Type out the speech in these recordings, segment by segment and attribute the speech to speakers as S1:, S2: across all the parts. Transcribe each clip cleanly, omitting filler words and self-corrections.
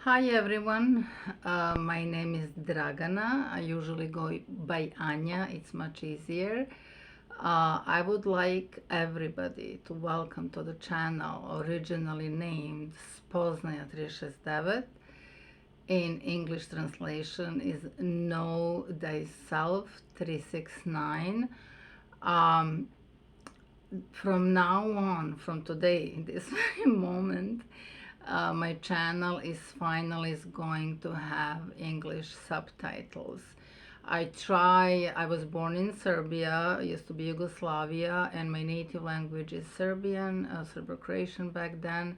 S1: Hi everyone, my name is Dragana. I usually go by Anya, it's much easier. I would like everybody to welcome to the channel originally named Spoznaja 369. In English translation is Know Thyself 369. Um, from now on, from today, in this very moment, my channel is finally going to have English subtitles. I was born in Serbia, used to be Yugoslavia, and my native language is Serbian, Serbo-Croatian back then.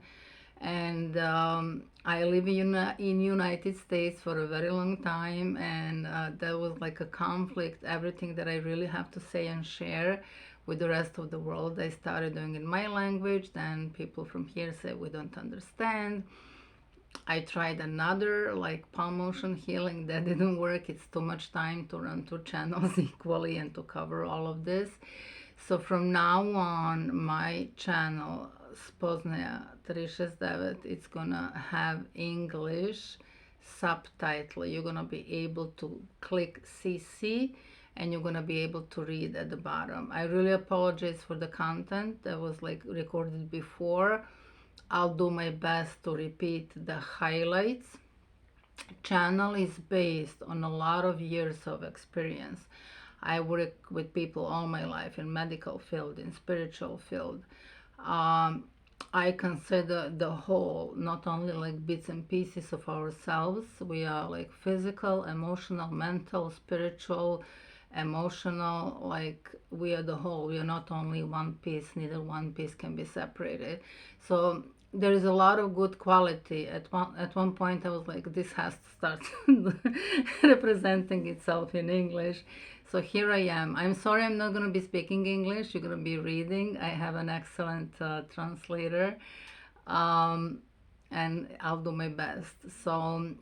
S1: And I live in United States for a very long time, and that was like a conflict. Everything that I really have to say and share with the rest of the world, I started doing in my language. Then people from here say we don't understand. I tried another like palmoceanhealing, that didn't work. It's too much time to run two channels equally and to cover all of this. So from now on, my channel Spoznaja 369, it's gonna have English subtitle. You're gonna be able to click CC and you're gonna be able to read at the bottom. I really apologize for the content that was like recorded before. I'll do my best to repeat the highlights. Channel is based on a lot of years of experience. I work with people all my life in medical field, in spiritual field. I consider the whole, not only like bits and pieces of ourselves. We are like physical, emotional, mental, spiritual, emotional, like we are the whole. We are not only one piece, neither one piece can be separated. So there is a lot of good quality. At one point I was like, this has to start representing itself in English. So here I am. I'm sorry I'm not going to be speaking English. You're going to be reading. I have an excellent translator, um, and I'll do my best. So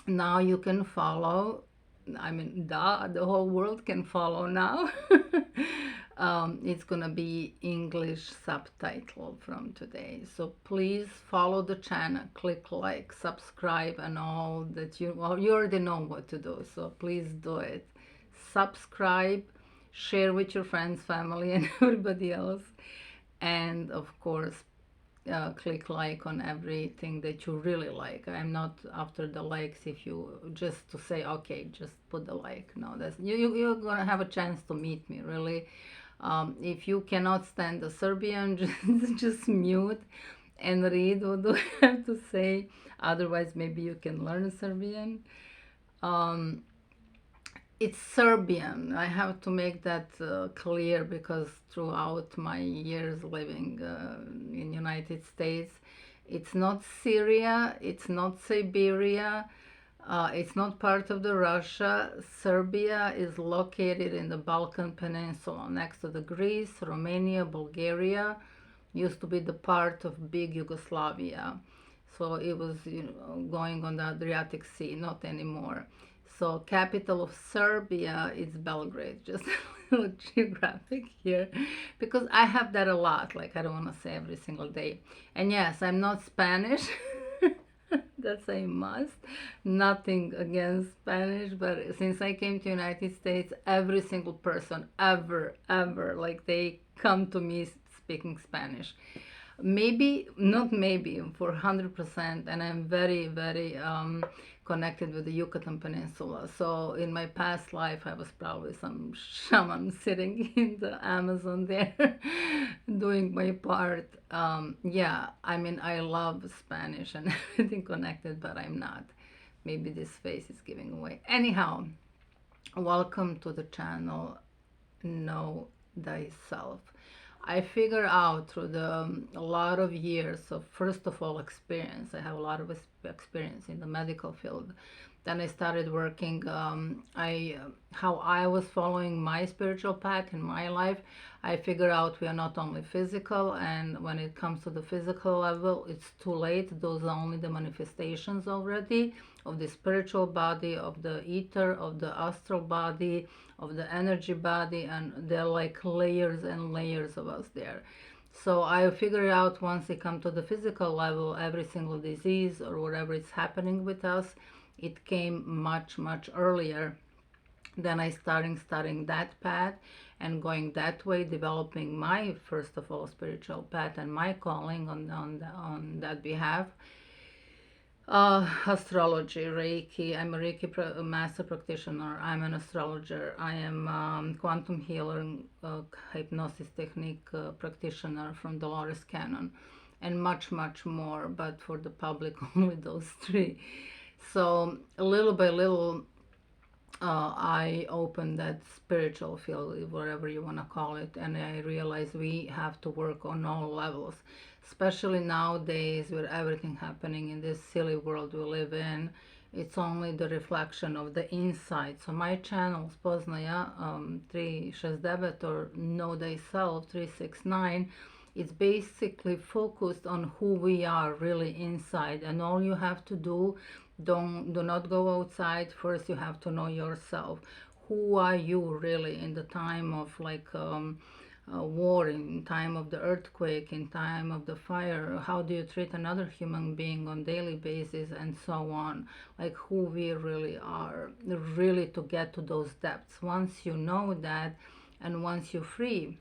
S1: now you can follow. I mean, the whole world can follow now. It's gonna be English subtitle from today. So please follow the channel, click like, subscribe, and all that well, you already know what to do. So please do it. Subscribe, share with your friends, family, and everybody else. And of course, click like on everything that you really like. I'm not after the likes. If you just to say okay, just put the like. No, that's you're gonna have a chance to meet me really. If you cannot stand the Serbian, just mute and read what do I have to say. Otherwise, maybe you can learn Serbian. Um, it's Serbian. I have to make that clear because throughout my years living in United States, it's not Syria, it's not Siberia, it's not part of the Russia. Serbia is located in the Balkan Peninsula next to the Greece, Romania, Bulgaria. Used to be the part of big Yugoslavia. So it was going on the Adriatic Sea, not anymore. So capital of Serbia is Belgrade, just a little geographic here, because I have that a lot, like I don't want to say every single day. And yes, I'm not Spanish. That's a must. Nothing against Spanish, but since I came to United States, every single person ever, like they come to me speaking Spanish. Maybe, not maybe, for 100%, and I'm very connected with the Yucatan Peninsula. So in my past life, I was probably some shaman sitting in the Amazon there doing my part. Yeah, I mean, I love Spanish and everything connected, but I'm not. Maybe this face is giving away. Anyhow, welcome to the channel Know Thyself. I figure out through a lot of years of, first of all, experience. I have a lot of experience in the medical field. Then I started working. How I was following my spiritual path in my life. I figured out we are not only physical, and when it comes to the physical level, it's too late. Those are only the manifestations already of the spiritual body, of the ether, of the astral body, of the energy body, and there are like layers and layers of us there. So I figured out once it come to the physical level, every single disease or whatever is happening with us, it came much, much earlier. Then I started studying that path and going that way, developing my, first of all, spiritual path and my calling on that behalf. Astrology, Reiki. I'm a Reiki master practitioner. I'm an astrologer. I am quantum healer, hypnosis technique practitioner from Dolores Cannon, and much, much more. But for the public, only those three. So little by little, I opened that spiritual field, whatever you want to call it, and I realized we have to work on all levels, especially nowadays with everything happening in this silly world we live in. It's only the reflection of the inside. So my channel, Spoznaja 369 or Know Thyself 369, it's basically focused on who we are really inside, and all you have to do, do not go outside. First you have to know yourself. Who are you really in the time of like war, in time of the earthquake, in time of the fire? How do you treat another human being on daily basis, and so on? Like who we really are, really, to get to those depths. Once you know that, and once you're free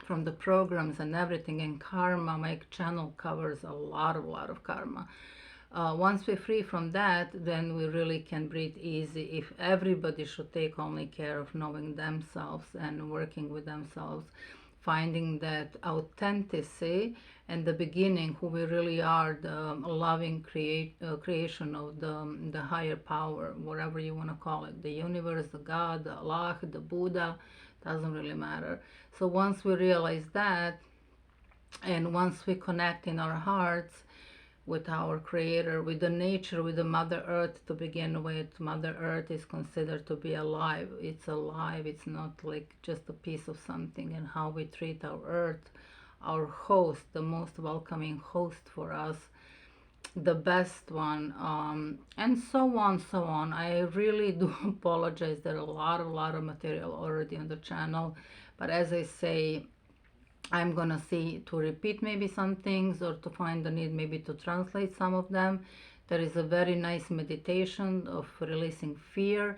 S1: from the programs and everything, and karma, my channel covers a lot of karma. Once we're free from that, then we really can breathe easy. If everybody should take only care of knowing themselves and working with themselves, finding that authenticity and the beginning, who we really are, the loving creation of the higher power, whatever you want to call it, the universe, the God, the Allah, the Buddha, doesn't really matter. So once we realize that, and once we connect in our hearts with our creator, with the nature, with the mother earth to begin with. Mother earth is considered to be alive. It's alive. It's not like just a piece of something. And how we treat our earth, our host, the most welcoming host for us, the best one, and so on. I really do apologize. There are a lot of material already on the channel, but as I say, I'm gonna see to repeat maybe some things, or to find the need maybe to translate some of them. There is a very nice meditation of releasing fear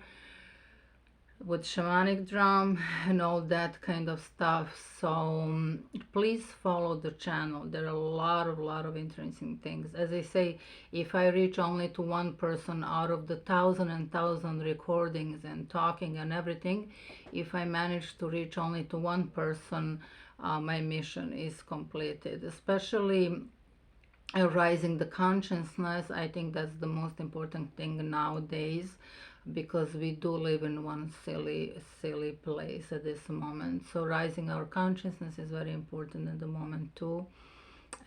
S1: with shamanic drum and all that kind of stuff. So please follow the channel. There are a lot of interesting things. As I say, if I reach only to one person out of the thousand recordings and talking and everything, if I manage to reach only to one person, my mission is completed. Especially raising the consciousness, I think that's the most important thing nowadays, because we do live in one silly place at this moment. So raising our consciousness is very important at the moment too,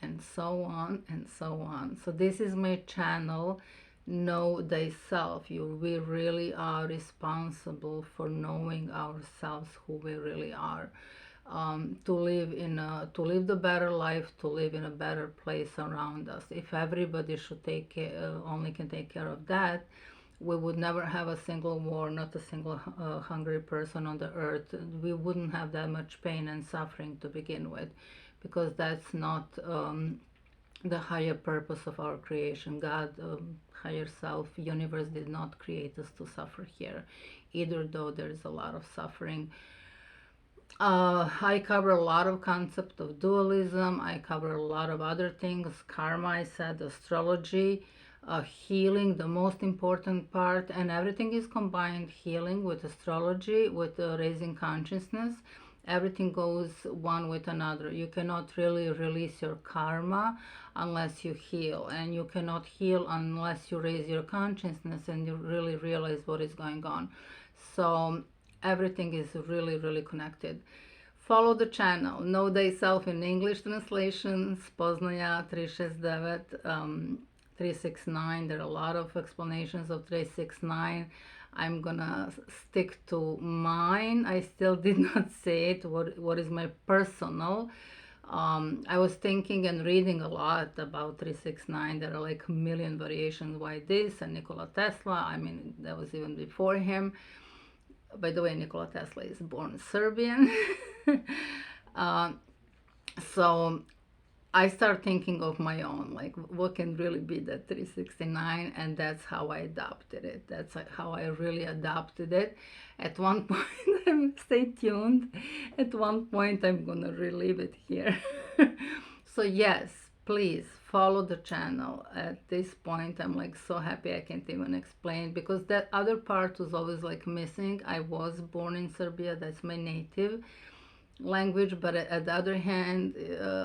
S1: and so on and so on. So this is my channel, Know Thyself. We really are responsible for knowing ourselves, who we really are. To live the better life, to live in a better place around us. If everybody should take care, only can take care of that, we would never have a single war, not a single hungry person on the earth. We wouldn't have that much pain and suffering to begin with, because that's not the higher purpose of our creation. God, higher self, universe did not create us to suffer here, either, though there is a lot of suffering. I cover a lot of concept of dualism. I cover a lot of other things. Karma, I said, astrology, healing, the most important part, and everything is combined. Healing with astrology, with raising consciousness. Everything goes one with another. You cannot really release your karma unless you heal, and you cannot heal unless you raise your consciousness and you really realize what is going on. So everything is really connected. Follow the channel, Know Thyself in English translation, Spoznaja 369, 369. There are a lot of explanations of 369. I'm gonna stick to mine. I still did not say it, what is my personal. I was thinking and reading a lot about 369. There are like a million variations. Why this? And Nikola Tesla, I mean, that was even before him. By the way, Nikola Tesla is born Serbian. So I start thinking of my own, like what can really be that 369, and that's how I adopted it. That's how I really adopted it. At one point, stay tuned. At one point, I'm gonna relive it here. So yes, please follow the channel. At this point, I'm like so happy I can't even explain, because that other part was always like missing. I was born in Serbia, that's my native language, but at the other hand,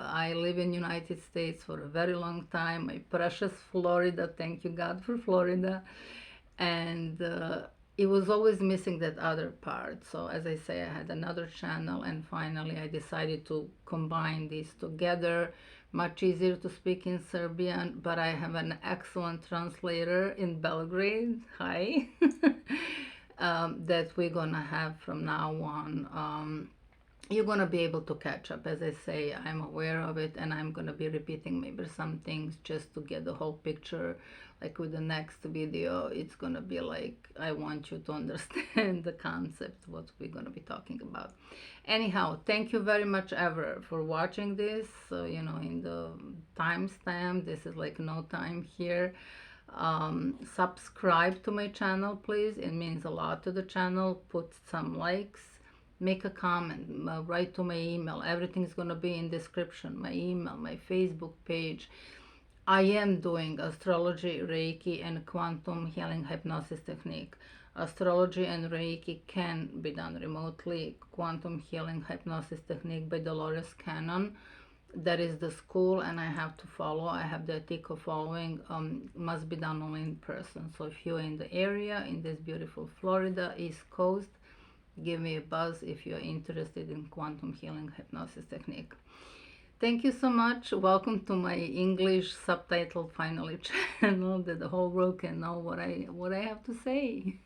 S1: I live in United States for a very long time, my precious Florida, thank you God for Florida. And it was always missing that other part. So as I say, I had another channel, and finally I decided to combine these together. Much easier to speak in Serbian, but I have an excellent translator in Belgrade, hi, that we're gonna have from now on. You're going to be able to catch up. As I say, I'm aware of it, and I'm going to be repeating maybe some things just to get the whole picture. Like with the next video, it's going to be like, I want you to understand the concept, what we're going to be talking about. Anyhow, thank you very much ever for watching this. So, you know, in the timestamp, this is like no time here. Subscribe to my channel, please. It means a lot to the channel. Put some likes, make a comment, write to my email. Everything's going to be in description. My email, my Facebook page. I am doing astrology, Reiki, and quantum healing hypnosis technique. Astrology and Reiki can be done remotely. Quantum healing hypnosis technique by Dolores Cannon, that is the school, and I have to follow. I have the ethic of following. Must be done only in person. So if you're in the area, in this beautiful Florida, East Coast, give me a buzz if you're interested in quantum healing hypnosis technique. Thank you so much. Welcome to my English subtitle finally channel, that the whole world can know what I have to say.